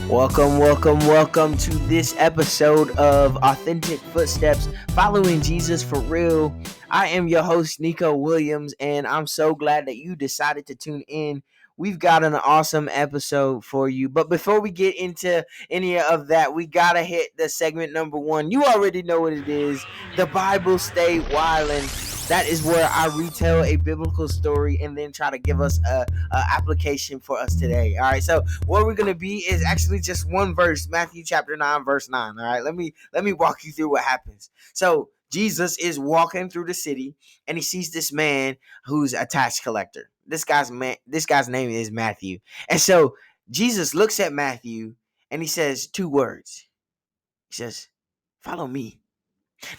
Welcome to this episode of Authentic Footsteps, Following Jesus for Real. I am your host, Neeko Williams, and I'm so glad that you decided to tune in. We've got an awesome episode for you. But before we get into any of that, we got to hit the segment number one. You already know what it is. The Bible Stay Wildin'. That is where I retell a biblical story and then try to give us a application for us today. All right, so what we're gonna be is actually just one verse, Matthew chapter 9, verse 9. All right, let me walk you through what happens. So Jesus is walking through the city and he sees this man who's a tax collector. This guy's name is Matthew. And so Jesus looks at Matthew and he says two words. He says, "Follow me."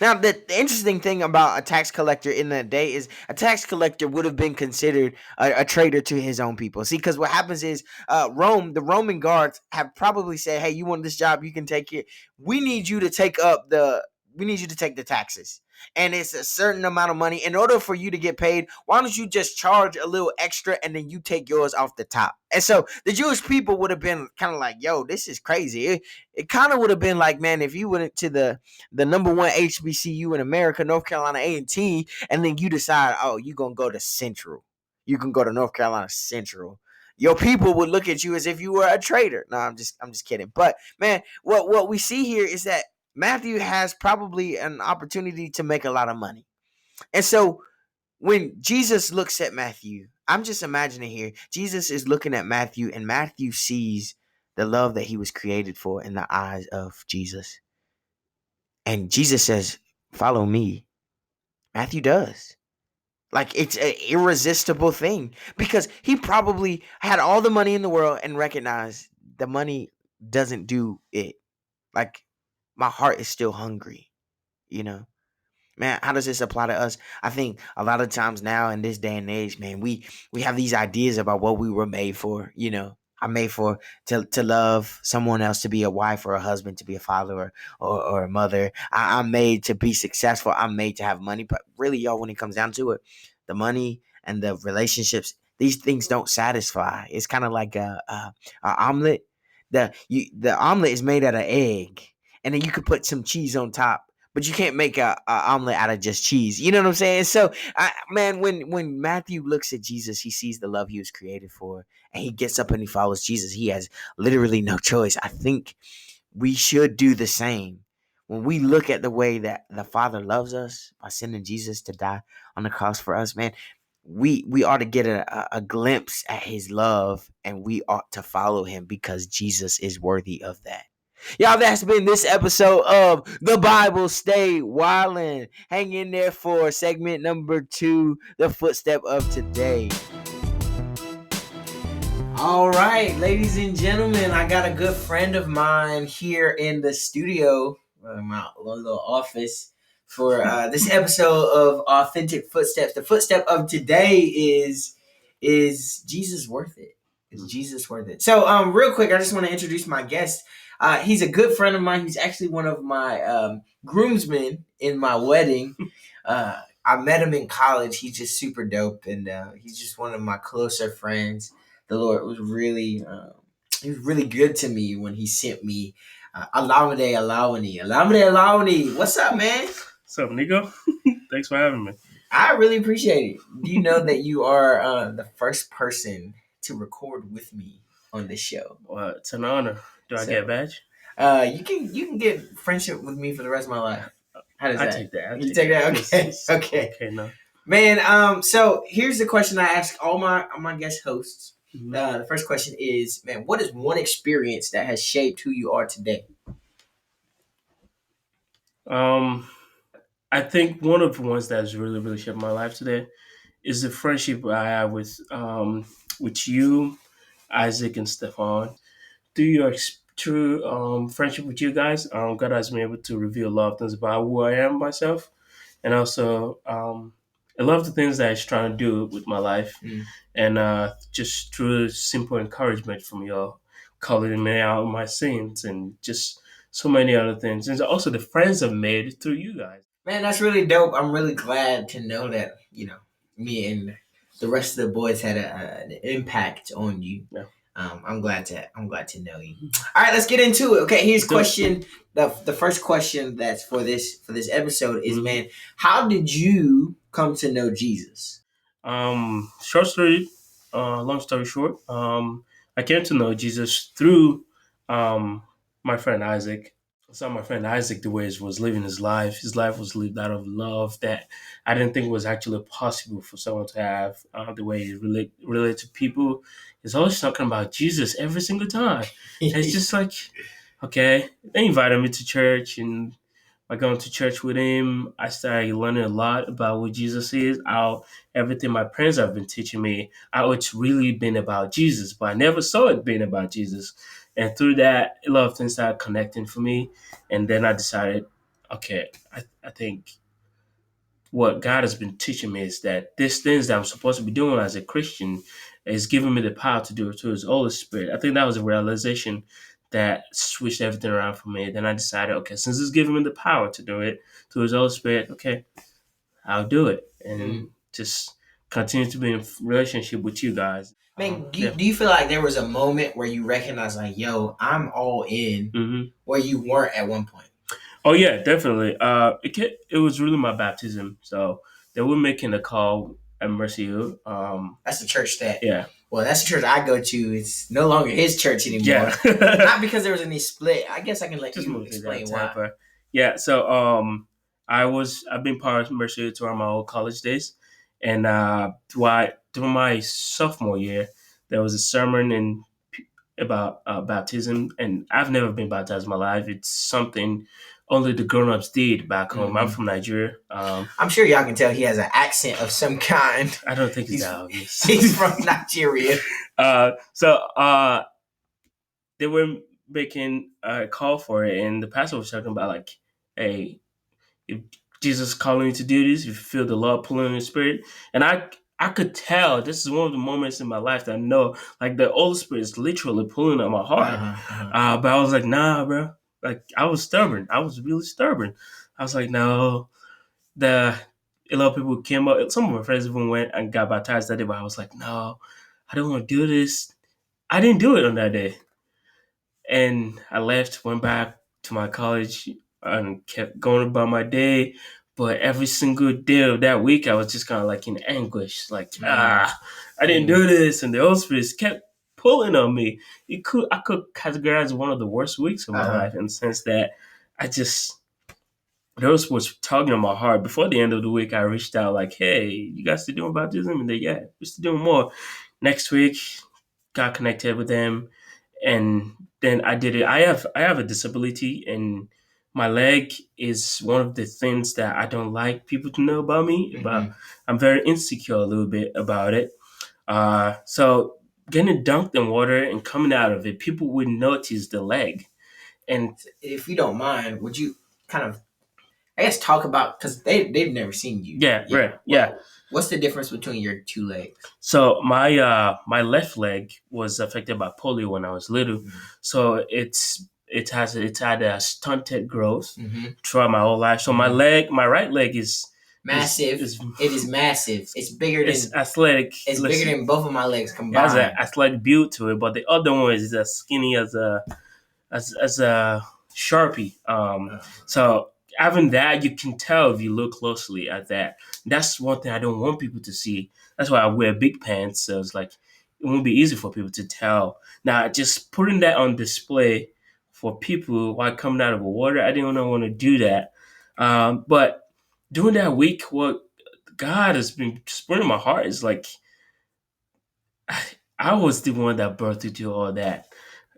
Now, the interesting thing about a tax collector in that day is a tax collector would have been considered a traitor to his own people. See, because what happens is the Roman guards have probably said, "Hey, you want this job? You can take it. We need you to take up the. We need you to take the taxes." And it's a certain amount of money. In order for you to get paid, why don't you just charge a little extra and then you take yours off the top? And so the Jewish people would have been kind of like, "Yo, this is crazy." It kind of would have been like, man, if you went to the number one HBCU in America, North Carolina A&T, and then you decide, oh, you're going to go to Central. You can go to North Carolina Central. Your people would look at you as if you were a traitor. No, I'm just kidding. But man, what we see here is that Matthew has probably an opportunity to make a lot of money. And so when Jesus looks at Matthew, I'm just imagining here, Jesus is looking at Matthew and Matthew sees the love that he was created for in the eyes of Jesus. And Jesus says, "Follow me." Matthew does. Like, it's an irresistible thing because he probably had all the money in the world and recognized the money doesn't do it. Like, my heart is still hungry, you know? Man, how does this apply to us? I think a lot of times now in this day and age, man, we have these ideas about what we were made for. I'm made for to love someone else, to be a wife or a husband, to be a father or a mother. I'm made to be successful. I'm made to have money. But really, y'all, when it comes down to it, the money and the relationships, these things don't satisfy. It's kind of like a omelet. The omelet is made out of egg, and then you could put some cheese on top, but you can't make a omelet out of just cheese. You know what I'm saying? So, man, when Matthew looks at Jesus, he sees the love he was created for, and he gets up and he follows Jesus. He has literally no choice. I think we should do the same. When we look at the way that the Father loves us by sending Jesus to die on the cross for us, man, we ought to get a glimpse at his love, and we ought to follow him because Jesus is worthy of that. Y'all, that's been this episode of The Bible Stay Wildin'. Hang in there for segment number 2, the footstep of today. All right, ladies and gentlemen, I got a good friend of mine here in the studio, my little office, for this episode of Authentic Footsteps. The footstep of today is Jesus worth it? Is Jesus worth it? So, real quick, I just want to introduce my guest. He's a good friend of mine. He's actually one of my groomsmen in my wedding. I met him in college. He's just super dope, and he's just one of my closer friends. The Lord was really, he was really good to me when he sent me Olawuni. What's up, man? What's up, Neeko? Thanks for having me. I really appreciate it. Do you know that you are the first person to record with me on this show? Well, it's an honor. Do I get a badge? You can get friendship with me for the rest of my life. How does that? Take that. You take that? Okay. Okay, no. Man, so here's the question I ask all my guest hosts. The first question is, man, what is one experience that has shaped who you are today? I think one of the ones that has really, really shaped my life today is the friendship I have with you, Isaac, and Stefan. Through your true friendship with you guys, God has been able to reveal a lot of things about who I am myself, and also I love the things that He's trying to do with my life, and just through simple encouragement from y'all, calling me out on my sins, and just so many other things, and also the friends I've made through you guys. Man, that's really dope. I'm really glad to know that, me and the rest of the boys had an impact on you. Yeah. I'm glad to know you. All right, let's get into it. Okay, here's Let's do it. question. The first question that's for this episode is, Mhm. man, how did you come to know Jesus? Short story, long story short, I came to know Jesus through um, my friend Isaac. I saw my friend Isaac the way he was living his life. His life was lived out of love that I didn't think was actually possible for someone to have. The way he relate to people, he's always talking about Jesus every single time. And it's just like, okay, they invited me to church, and by going to church with him, I started learning a lot about what Jesus is, how everything my parents have been teaching me, how it's really been about Jesus, but I never saw it being about Jesus. And through that, a lot of things started connecting for me. And then I decided, okay, I think what God has been teaching me is that these things that I'm supposed to be doing as a Christian is giving me the power to do it through His Holy Spirit. I think that was a realization that switched everything around for me. Then I decided, okay, since He's giving me the power to do it through His Holy Spirit, okay, I'll do it and just continue to be in relationship with you guys. Man, do you, Yeah. do you feel like there was a moment where you recognized, like, yo, I'm all in, hmm where you weren't at one point? Oh yeah, definitely. It was really my baptism. So they were making a call at Mercy Hill. That's the church that, Yeah. well, that's the church I go to. It's no longer his church anymore. Yeah. Not because there was any split. I guess I can let Just you moved to down explain why. Tampa. Yeah, so I've been part of Mercy throughout my whole college days, and through my sophomore year, there was a sermon about baptism, and I've never been baptized in my life. It's something only the grown-ups did back home. I'm Mhm. from Nigeria. I'm sure y'all can tell he has an accent of some kind. I don't think it's He's that obvious. he's from Nigeria. So they were making a call for it, and the pastor was talking about like, hey, if Jesus is calling you to do this, if you feel the Lord pulling in your spirit. And I could tell this is one of the moments in my life that I know like the Holy Spirit is literally pulling on my heart. Uh-huh. But I was like, nah, bro. Like I was stubborn. I was really stubborn. I was like, no. The A lot of people came up. Some of my friends even went and got baptized that day, but I was like, no, I don't want to do this. I didn't do it on that day. And I left, went back to my college, and kept going about my day. But every single day of that week, I was just kind of like in anguish, like I didn't do this, and the Holy Spirit kept pulling on me. I could categorize one of the worst weeks of my Uh-huh. life in the sense that I just those was tugging on my heart. Before the end of the week, I reached out like, "Hey, you guys still doing baptism?" And they, yeah, we're still doing more. Next week, got connected with them, and then I did it. I have a disability, and my leg is one of the things that I don't like people to know about me. But Mm-hmm. I'm very insecure a little bit about it. So getting dunked in water and coming out of it, people would notice the leg, and If you don't mind, would you kind of, I guess, talk about, because they've never seen you. yeah, Yeah. right, yeah. Well, what's the difference between your two legs? So my left leg was affected by polio when I was little, so it's had a stunted growth Mm-hmm. throughout my whole life. So Mm-hmm. my right leg is Massive. is It is massive. It's bigger it's than athletic. it's bigger than both of my legs It has an combined. athletic build to it, but the other one is as skinny as a sharpie. So having that, you can tell if you look closely at that. That's one thing I don't want people to see. That's why I wear big pants. So it's like it won't be easy for people to tell. Now, just putting that on display for people while coming out of the water, I didn't want to do that. But during that week, what God has been spurring my heart is like I was the one that birthed you to all that.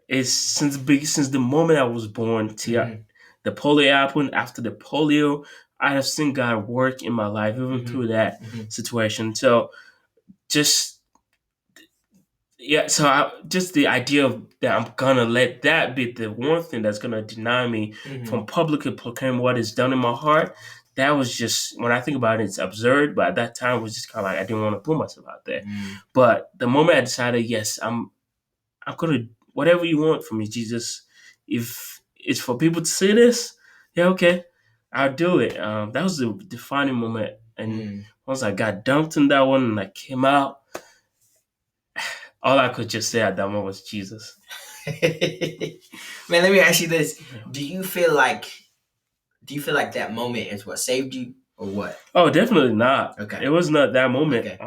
It's since the moment I was born to Mm-hmm. the polio happened. After the polio, I have seen God work in my life even Mm-hmm. through that Mm-hmm. situation. So just yeah, so just the idea of that I'm gonna let that be the one thing that's gonna deny me Mm-hmm. from publicly proclaiming what is done in my heart. That was just when I think about it, it's absurd. But at that time, it was just kind of like I didn't want to put myself out there. Mm-hmm. But the moment I decided, yes, I'm gonna whatever you want from me, Jesus. If it's for people to see this, yeah, okay, I'll do it. That was the defining moment. And once I got dunked in that one and I came out, All I could just say at that moment was Jesus. Man, let me ask you this: Yeah. Do you feel like that moment is what saved you, or what? Oh, definitely not. Okay. It was not that moment. Okay.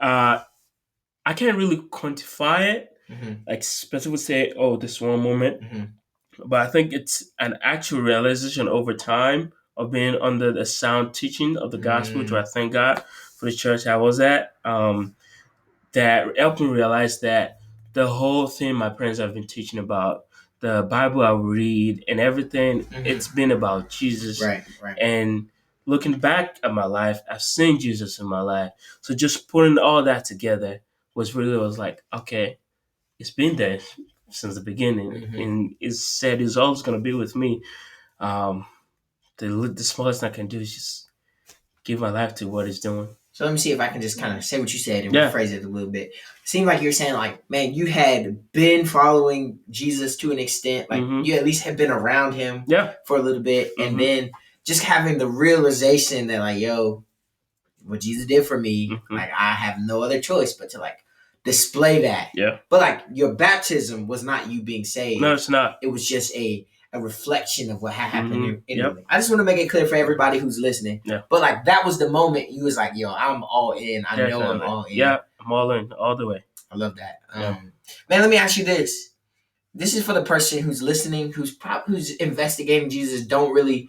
Uh, I can't really quantify it, Mm-hmm. like specifically say, oh, this one moment. Mm-hmm. But I think it's an actual realization over time of being under the sound teaching of the gospel, which I thank God for the church I was at. That helped me realize that the whole thing my parents have been teaching about, the Bible I read and everything, it's Mm-hmm. been about Jesus. Right. Right. And looking back at my life, I've seen Jesus in my life. So just putting all that together was like, okay, it's been there since the beginning, Mm-hmm. and it's said it's always going to be with me. Um, the smallest I can do is just give my life to what it's doing. So let me see if I can just kind of say what you said and Yeah. rephrase it a little bit. Seemed like you're saying, like, man, you had been following Jesus to an extent, like Mm-hmm. you at least had been around him Yeah. for a little bit, and Mm-hmm. then just having the realization that, like, yo, what Jesus did for me, Mm-hmm. like, I have no other choice but to, like, display that. Yeah. But, like, your baptism was not you being No, saved. it's not. It was just a reflection of what had happened Mm-hmm. Yep. inwardly. I just want to make it clear for everybody who's listening. Yeah. But, like, that was the moment you was like, yo, I'm all in. I know I'm Definitely. all in. Yeah. I'm all in all the way. I love that. Yeah. Man, let me ask you this. This is for the person who's listening, who's investigating Jesus, don't really,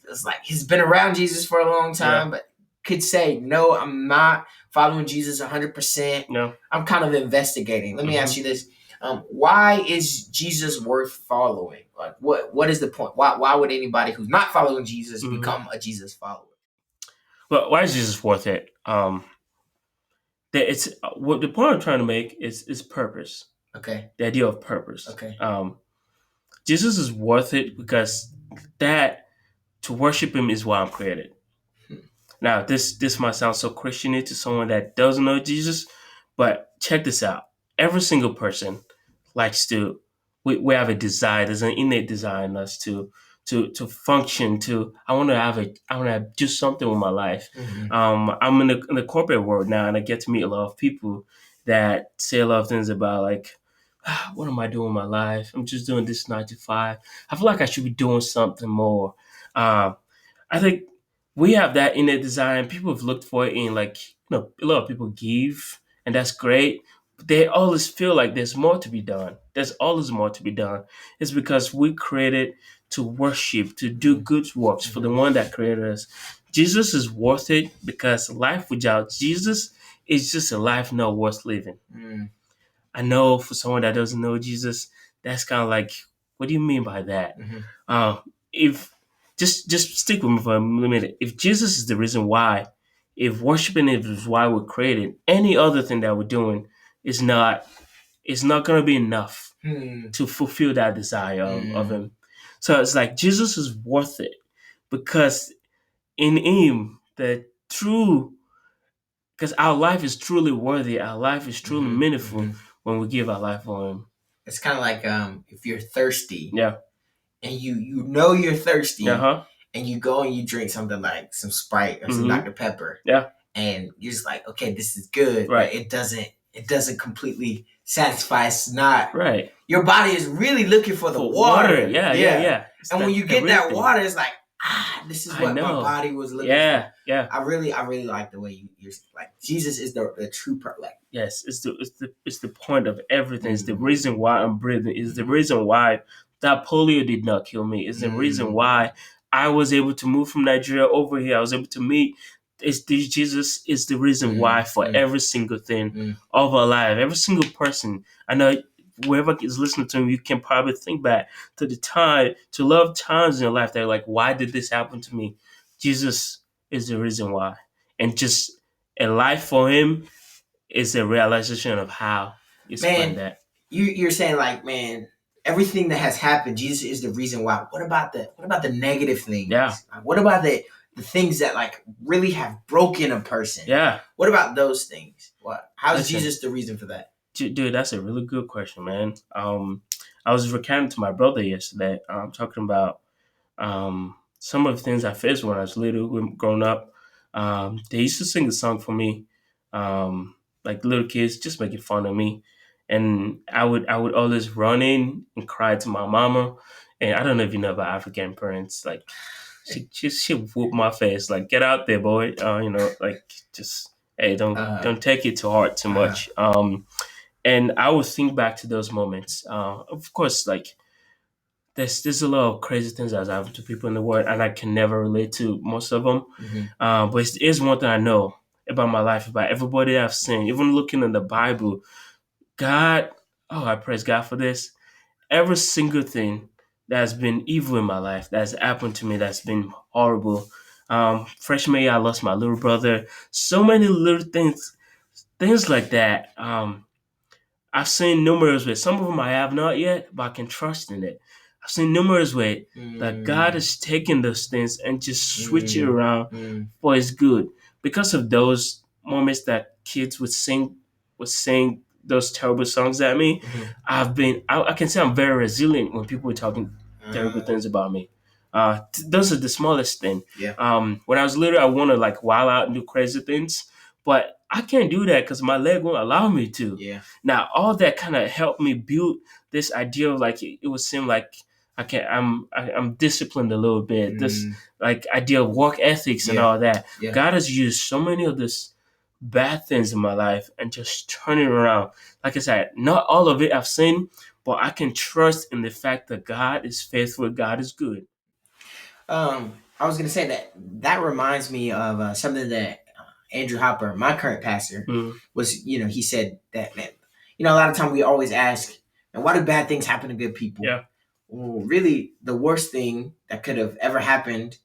it's like he's been around Jesus for a long time, but could say, no, I'm not following Jesus 100%. No. I'm kind of investigating. Let me ask you this. Why is Jesus worth following? Like, what is the point? Why would anybody who's not following Jesus become a Jesus follower? Well, why is Jesus worth it? That it's what the point I'm trying to make is purpose. Okay. The idea of purpose. Okay. Jesus is worth it because that to worship Him is why I'm created. Now, this might sound so Christiany to someone that doesn't know Jesus, but check this out. Every single person likes to. We have a desire. There's an innate desire in us to function. I want to do something with my life. Mm-hmm. I'm in the corporate world now, and I get to meet a lot of people that say a lot of things about like, what am I doing with my life? I'm just doing this 9 to 5. I feel like I should be doing something more. Um, I think we have that innate desire, and people have looked for it in like a lot of people give, and that's great. But they always feel like there's more to be done. There's always more to be done. It's because we created to worship, to do good works for the one that created us. Jesus is worth it because life without Jesus is just a life not worth living. Mm. I know for someone that doesn't know Jesus, that's kind of like, what do you mean by that? Mm-hmm. If just stick with me for a minute. If Jesus is the reason why, if worshiping Him is why we're created, any other thing that we're doing is not going to be enough Mm. to fulfill that desire of Mm. Him. So it's like Jesus is worth it because in Him the true because our life is truly worthy, our life is truly Mm-hmm. meaningful Mm-hmm. when we give our life for Him. It's kind of like if you're thirsty, Yeah. and you know you're thirsty, Uh-huh. and you go and you drink something like some Sprite or some Mm-hmm. Dr. Pepper, Yeah. and you're just like, okay, this is good, Right. but it doesn't completely satisfy. It's not Right. your body is really looking for the water. Yeah. It's And that when you get that everything. water, it's like, this is I what my know. body was looking Yeah. for. I really like the way you're like, Jesus is the true like. Yes, it's the point of everything. It's the reason why I'm breathing. It's the reason why that polio did not kill me. It's the reason why I was able to move from Nigeria over here. I was able to meet. Jesus is the reason why for every single thing of our life. Every single person. I know whoever is listening to me, you can probably think back to the time, to love times in your life that are like, why did this happen to me? Jesus is the reason why. And just a life for Him is a realization of how you spend that. You're saying like, man, everything that has happened, Jesus is the reason why. What about the negative things? Yeah. What about the things that like really have broken a person? Yeah. What about those things? How's Listen, Jesus the reason for that? Dude, that's a really good question, man. I was recounting to my brother yesterday. Talking about some of the things I faced when I was little, growing up. They used to sing a song for me. like little kids just making fun of me, and I would always run in and cry to my mama. And I don't know if you know about African parents, like she whoop my face, like get out there, boy. Like just hey, Uh, don't take it to heart too uh, much. And I would think back to those moments. Of course, like there's a lot of crazy things that's happened to people in the world, and I can never relate to most of them. mhm. But it is one thing I know about my life, about everybody I've seen. Even looking in the Bible, God, oh, I praise God for this. Every single thing that's been evil in my life, that's happened to me, that's been horrible. Freshman year, I lost my little brother. So many little things like that. I've seen numerous ways. Some of them I have not yet, but I can trust in it. I've seen numerous ways that God Mm, has taken those things and just switch it mm, around mm. for His good. Because of those moments that kids would sing those terrible songs at me, Mhm. I can say I'm very resilient when people are talking terrible Uh, things about me. Those are the smallest thing. yeah, When I was little, I want to like wild out and do crazy things, but I can't do that because my leg won't allow me to. yeah, Now, all that kind of helped me build this idea of like it would seem like I'm disciplined a little bit. This mm, like idea of work ethics and yeah, all that. yeah. God has used so many of this bad things in my life and just turn it around. Like I said, not all of it I've seen, but I can trust in the fact that God is faithful. God is good. I was gonna say that reminds me of something that Andrew Hopper, my current pastor, Mm, was. He said that, man. A lot of time we always ask, and why do bad things happen to good people? yeah, Well, really, the worst thing that could have ever happened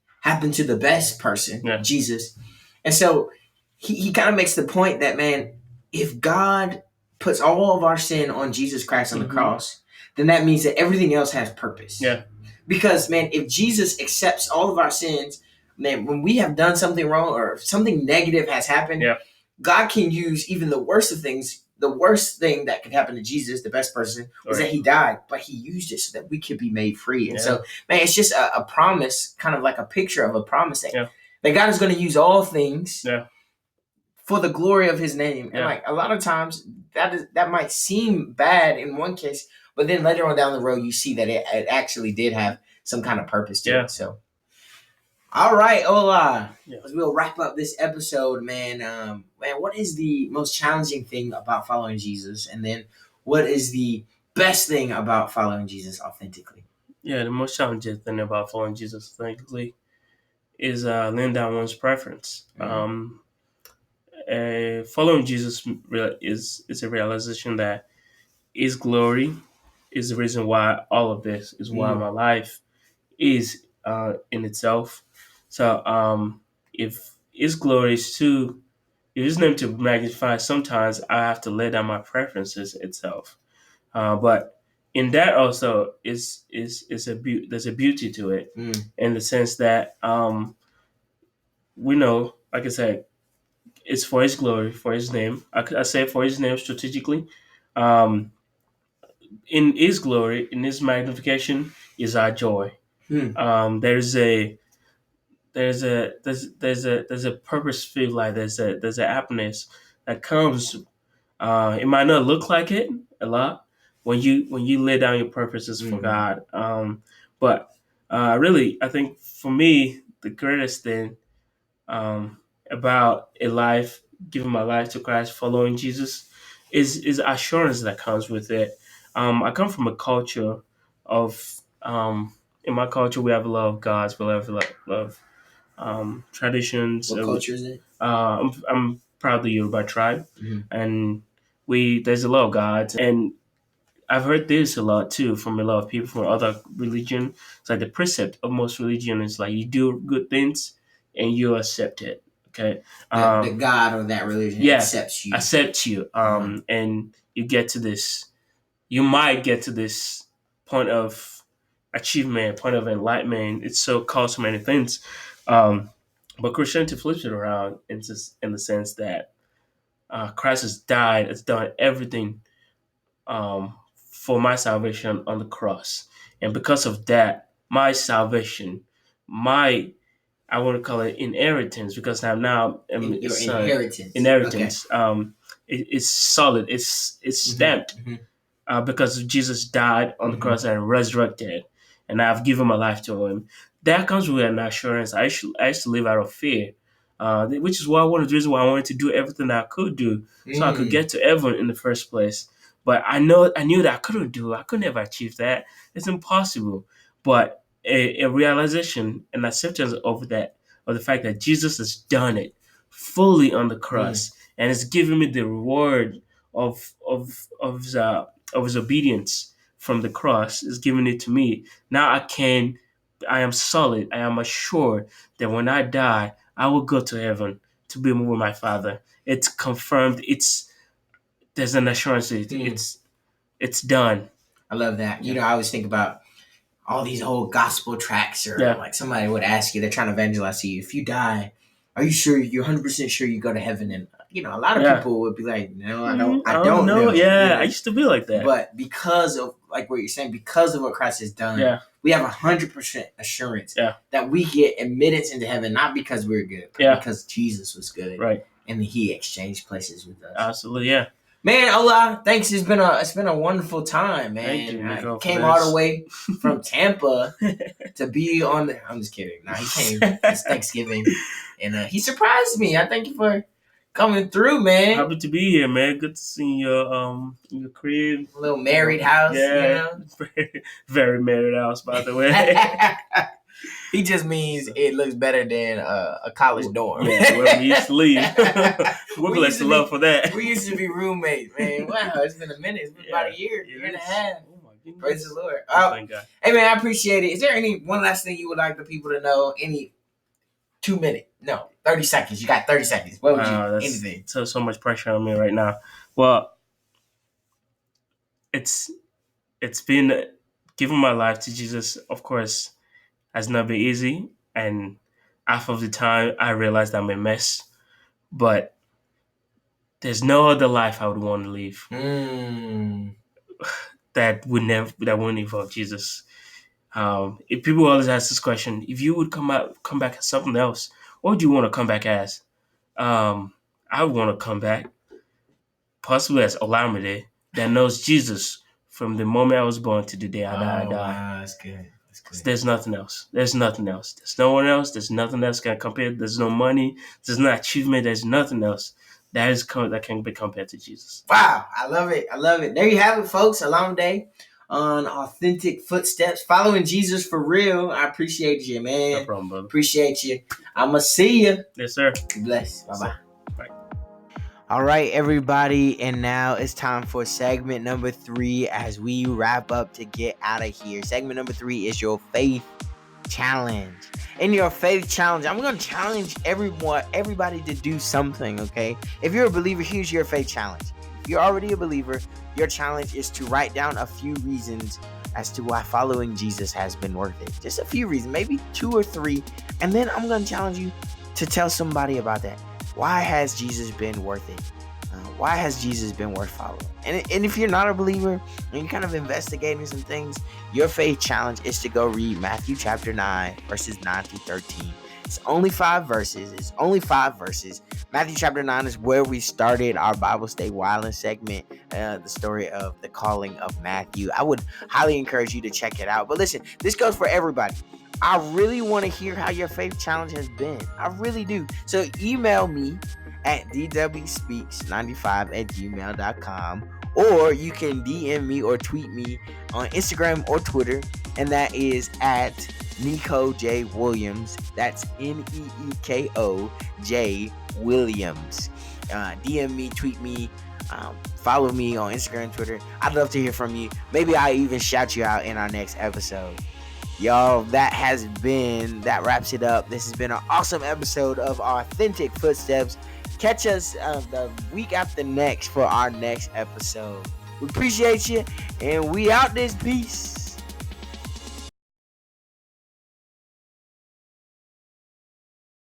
to the best person, yeah, Jesus. And so he kind of makes the point that, man, if God puts all of our sin on Jesus Christ on the hmm, cross, then that means that everything else has purpose. yeah, Because, man, if Jesus accepts all of our sins, man, when we have done something wrong or if something negative has happened, yeah, God can use even the worst of things. The worst thing that could happen to Jesus, the best person, was right, that he died, but he used it so that we could be made free. And yeah, so, man, it's just a promise, kind of like a picture of a promise yeah, that God is going to use all things yeah, for the glory of his name. And yeah, like a lot of times that might seem bad in one case, but then later on down the road, you see that it actually did have some kind of purpose to yeah, it. So, all right, Ola, yeah. as we'll wrap up this episode, man. Man, what is the most challenging thing about following Jesus, and then what is the best thing about following Jesus authentically? Yeah, the most challenging thing about following Jesus, thankfully, is laying down one's preference. Mm, Following Jesus is a realization that His glory is the reason why all of this is why mm, my life is in itself. So if His glory is too, if His name to magnify, sometimes I have to lay down my preferences itself. But in that also is there's a beauty to it mm, in the sense that we know, like I said, it's for His glory, for His name. I say for His name strategically. Um, in His glory, in His magnification, is our joy. mm, There's a there's a purpose feel like there's a happiness that comes. It might not look like it a lot when you lay down your purposes for mm, God. But really, I think for me, the greatest thing um, about a life, giving my life to Christ, following Jesus, is assurance that comes with it. I come from a culture of in my culture we have a lot of gods, we have a lot of traditions. what culture is it? I'm proud of the Yoruba tribe, Mm, and we there's a lot of gods, and I've heard this a lot too from a lot of people from other religion. It's like the precept of most religion is like you do good things and you accept it. Okay. the God or that religion Yeah, accepts you. accept you. Uh-huh. And you get to this. You might get to this point of achievement, point of enlightenment. It's so called so many things. Um, but Christianity flips it around in the sense that Christ has died, has done everything for my salvation on the cross. And because of that, my salvation, my I want to call it inheritance because I'm now In a your son. inheritance. Okay. Inheritance it's solid. It's stamped because Jesus died on the cross and resurrected, and I've given my life to Him. That comes with an assurance. I used to live out of fear, which is why one of the reasons why I wanted to do everything that I could do so I could get to heaven in the first place. But I knew that I couldn't do it. I could never achieve that. It's impossible. But a realization and acceptance of that, of the fact that Jesus has done it fully on the cross and has given me the reward of of of his, uh, of his obedience from the cross, is giving it to me. Now I am solid. I am assured that when I die, I will go to heaven to be with my Father. It's confirmed. There's an assurance. It's done. I love that. You know, I always think about all these whole gospel tracks, or Yeah. like somebody would ask you, they're trying to evangelize to you. If you die, are you sure you're 100% sure you go to heaven? And you know, a lot of people would be like, no, I don't know. Yeah, You know? I used to be like that. But because of like what you're saying, because of what Christ has done, we have 100% assurance that we get admittance into heaven, not because we're good, but because Jesus was good, right? And He exchanged places with us. Absolutely, yeah. Man, Ola, thanks. It's been a wonderful time, man. Thank you, Neeko, I came all the way from Tampa to be on the. I'm just kidding. No, he came. It's Thanksgiving, and he surprised me. I thank you for coming through, man. Happy to be here, man. Good to see your crib, little married house. Yeah, you know? very, very married house, by the way. He just means it looks better than a college dorm. Yeah, where we used to live. We're blessed to love for that. We used to be roommates, man. Wow, it's been a minute. It's been about a year and a half. Oh my goodness. Praise the Lord. Thank God. Hey, man, I appreciate it. Is there one last thing you would like the people to know? Any 2 minutes? No, 30 seconds. You got 30 seconds. What would you? Anything? So much pressure on me right now. Well, it's been giving my life to Jesus, of course, has not been easy, and half of the time I realized I'm a mess, but there's no other life I would want to live that wouldn't involve Jesus. If people always ask this question, if you would come back as something else, what would you want to come back as? I would want to come back possibly as Olamide that knows Jesus from the moment I was born to the day I died. Wow, that's good. There's nothing else. There's nothing else. There's no one else. There's nothing else can compare. There's no money. There's no achievement. There's nothing else that can be compared to Jesus. Wow, I love it. I love it. There you have it, folks. Olamide on Authentic Footsteps, following Jesus for real. I appreciate you, man. No problem, brother. Appreciate you. I'ma see you. Yes, sir. Be blessed. Bye-bye. Bye. All right, everybody, and now it's time for segment number 3 as we wrap up to get out of here. Segment number 3 is your faith challenge. In your faith challenge, I'm going to challenge everybody to do something, okay? If you're a believer, here's your faith challenge. If you're already a believer, your challenge is to write down a few reasons as to why following Jesus has been worth it. Just a few reasons, maybe 2 or 3, and then I'm going to challenge you to tell somebody about that. Why has Jesus been worth it? Why has Jesus been worth following? And if you're not a believer and you're kind of investigating some things, your faith challenge is to go read Matthew chapter 9, verses 9 through 13. It's only 5 verses. Matthew chapter 9 is where we started our Bible Stay Wildin' segment, the story of the calling of Matthew. I would highly encourage you to check it out. But listen, this goes for everybody. I really want to hear how your faith challenge has been. I really do. So email me at dwspeaks95@gmail.com, or you can DM me or tweet me on Instagram or Twitter, and that is at Neeko J. Williams. That's Neeko J. Williams. DM me, tweet me, follow me on Instagram, Twitter. I'd love to hear from you. Maybe I'll even shout you out in our next episode. Y'all, that wraps it up. This has been an awesome episode of Authentic Footsteps. Catch us the week after next for our next episode. We appreciate you, and we out this piece.